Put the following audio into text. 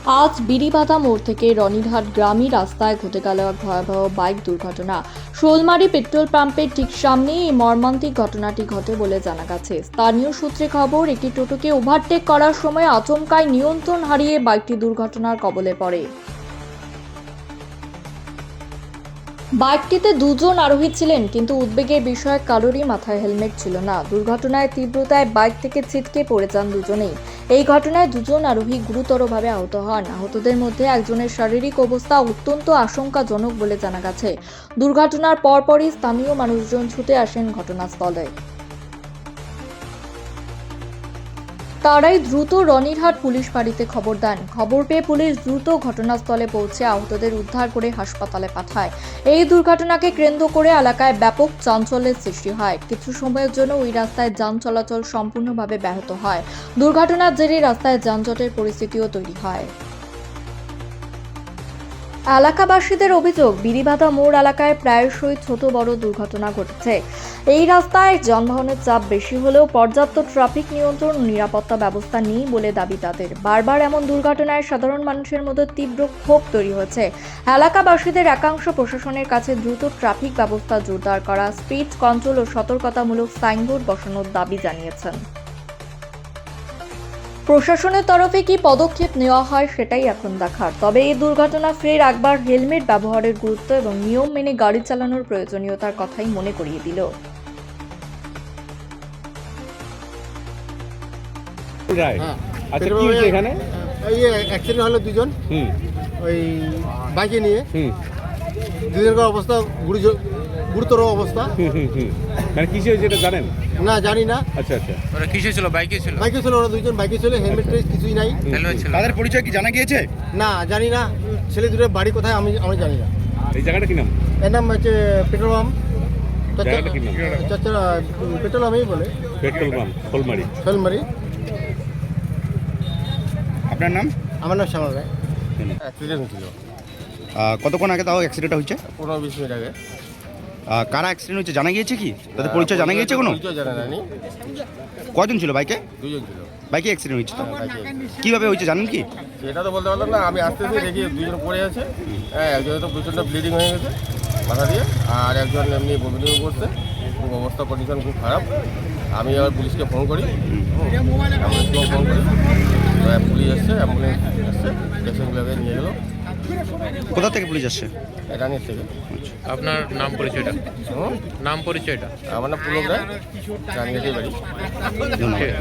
আজ বিরিবাধা মোড় থেকে রনিরহাট গ্রামীণ রাস্তায় ঘটে গেল এক ভয়াবহ বাইক দুর্ঘটনা। শোলমারি পেট্রোল পাম্পের ঠিক সামনেই এই মর্মান্তিক ঘটনাটি ঘটে বলে জানা গেছে। স্থানীয় সূত্রে খবর, একটি টোটোকে ওভারটেক করার সময় আচমকাই নিয়ন্ত্রণ হারিয়ে বাইকটি দুর্ঘটনার কবলে পড়ে। বাইকটিতে দুজন আরোহী ছিলেন, কিন্তু উদ্বেগের বিষয়ে কারোরই মাথায় হেলমেট ছিল না। দুর্ঘটনার তীব্রতায় বাইক থেকে ছিটকে পড়ে যান দুজনেই। এই ঘটনায় দুজন আরোহী গুরুতরভাবে আহত হন। আহতদের মধ্যে একজনের শারীরিক অবস্থা অত্যন্ত আশঙ্কাজনক বলে জানা গেছে। দুর্ঘটনার পরপরই স্থানীয় মানুষজন ছুটে আসেন ঘটনাস্থলে। তারাই দ্রুত রনিরহাট পুলিশ ফাঁড়িতে খবর দেন। খবর পেয়ে পুলিশ দ্রুত ঘটনাস্থলে পৌঁছে আহতদের উদ্ধার করে হাসপাতালে পাঠায়। এই দুর্ঘটনাকে কেন্দ্র করে এলাকায় ব্যাপক চাঞ্চল্যের সৃষ্টি হয়। কিছু সময়ের জন্য ওই রাস্তায় যান চলাচল সম্পূর্ণভাবে ব্যাহত হয়। দুর্ঘটনার জেরে রাস্তায় যানজটের পরিস্থিতিও তৈরি হয়। এলাকাবাসীদের অভিযোগ, বিরিবাধা মোড় এলাকায় প্রায়শই ছোট বড় দুর্ঘটনা ঘটেছে। এই রাস্তায় যানবাহনের চাপ বেশি হলেও পর্যাপ্ত ট্রাফিক নিয়ন্ত্রণ ও নিরাপত্তা ব্যবস্থা নেই বলে দাবি তাদের। বারবার এমন দুর্ঘটনায় সাধারণ মানুষের মধ্যে তীব্র ক্ষোভ তৈরি হয়েছে। এলাকাবাসীদের একাংশ প্রশাসনের কাছে দ্রুত ট্রাফিক ব্যবস্থা জোরদার করা, স্পিড কন্ট্রোল ও সতর্কতামূলক সাইনবোর্ড বসানোর দাবি জানিয়েছেন। প্রশাসনের তরফে কি পদক্ষেপ নেওয়া হয় সেটাই এখন দেখার। তবে এই দুর্ঘটনা ফের একবার হেলমেট ব্যবহারের গুরুত্ব এবং নিয়ম মেনে গাড়ি চালানোর প্রয়োজনীয়তার কথাই মনে করিয়ে দিল। আচ্ছা, কি হয়েছে এখানে? এই অ্যাক্সিডেন্ট হলো দুজন, ওই বাইকে নিয়ে দুজনের অবস্থা গুরুতর অবস্থা। মানে কিসে হয়েছে এটা জানেন? না, জানি না। আচ্ছা আচ্ছা, ওরা কিসে ছিল? বাইকে ছিল? বাইকে ছিল, ওরা দুজন বাইকে ছিল, হেলমেট কিছুই নাই। হেলমেট ছিল। তাদের পরিচয় কি জানা গিয়েছে? না, জানি না। ছেলে দুটোর বাড়ি কোথায় আমি জানি না। এই জায়গাটা কি নাম? এর নাম হচ্ছে পেট্রোল পাম্প। জায়গাটা কি নাম? পেট্রোল পাম্পই বলে, পেট্রোল পাম্প শোলমারি। শোলমারি। আপনার নাম? আমার নাম শ্যামল রায়। অ্যাক্সিডেন্ট হয়েছিল কতক্ষণ আগে তাও অ্যাক্সিডেন্ট হয়েছে? 15-20 মিনিট আগে। কারা অ্যাক্সিডেন্ট হয়েছে জানা গিয়েছে কি? তাদের পরিচয় জানা গিয়েছে কোনো? পরিচয় জানা জানি। কজন ছিল বাইকে? দুজন ছিল। বাইকে অ্যাক্সিডেন্ট হয়েছে তো? বাইকে কীভাবে হয়েছে জানেন কি? সেটা তো বলতে পারলাম না। আমি আসতেছি দেখি দুজন পড়ে আছে। হ্যাঁ, একজন তো প্রচণ্ড ব্লিডিং হয়ে গেছে মাথা দিয়ে, আর একজন এমনি বমিও করছে। খুব অবস্থা, কন্ডিশন খুব খারাপ। আমি আবার পুলিশকে ফোন করি, অ্যাম্বুলেন্সকেও ফোন করি। পুলিশ এসছে, অ্যাম্বুলেন্স এসছে, পেশেন্টগুলোকে নিয়ে গেলো। কোথা থেকে পুলিশ আসছে? রানির থেকে। আপনার নাম পরিচয়টা? নাম পরিচয়টা? আমার নাম পুলক রায়, রানিঘাটের বাড়ি। ধন্যবাদ।